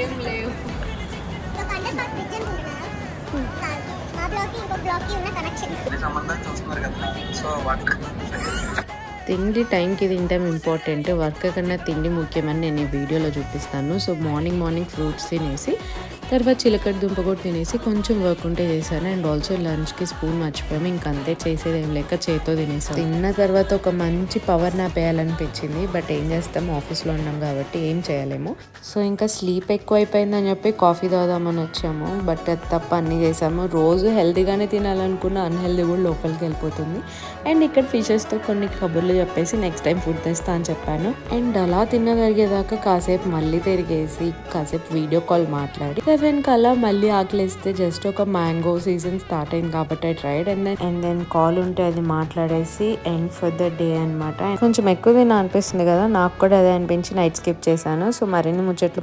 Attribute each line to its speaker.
Speaker 1: ఏం లేవు. తిండి టైంకి తింటాం ఇంపార్టెంట్, వర్క్ కన్నా తిండి ముఖ్యమని నేను ఈ వీడియోలో చూపిస్తాను. సో మార్నింగ్ ఫ్రూట్స్ తినేసి తర్వాత చిలకడ దుంప కూడా తినేసి కొంచెం వర్క్ ఉంటే చేశాను. అండ్ ఆల్సో లంచ్కి స్పూన్ మర్చిపోయాము, ఇంకంతే చేసేది ఏం లేక చేతితో తినేసాం. తిన్న తర్వాత ఒక మంచి పవర్ నాప్ వేయాలనిపించింది, బట్ ఏం చేస్తాం ఆఫీస్లో ఉన్నాం కాబట్టి ఏం చేయలేము. సో ఇంకా స్లీప్ ఎక్కువ అయిపోయిందని చెప్పి కాఫీ తాగుదామని వచ్చాము, బట్ అది తప్ప అన్నీ చేసాము. రోజు హెల్తీగానే తినాలనుకున్న అన్హెల్దీ కూడా లోపలికి వెళ్ళిపోతుంది. అండ్ ఇక్కడ ఫిషెస్తో కొన్ని కబుర్లు చెప్పేసి నెక్స్ట్ టైం ఫుడ్ తెస్తా అని చెప్పాను. అండ్ అలా తినగలిగేదాకా కాసేపు మళ్ళీ తిరిగేసి కాసేపు వీడియో కాల్ మాట్లాడి 7 కల్లా మళ్ళీ ఆకలిస్తే జస్ట్ ఒక మ్యాంగో సీజన్ స్టార్ట్ అయింది కాబట్టి I tried and then call ఉంటే అది మాట్లాడేసి ఎండ్ ఫర్ ద డే అనమాట. కొంచెం ఎక్కువ తిన అనిపిస్తుంది కదా, నాకు కూడా అదే అనిపించి నైట్ స్కిప్ చేశాను. సో మరిన్ని ముచ్చట్లు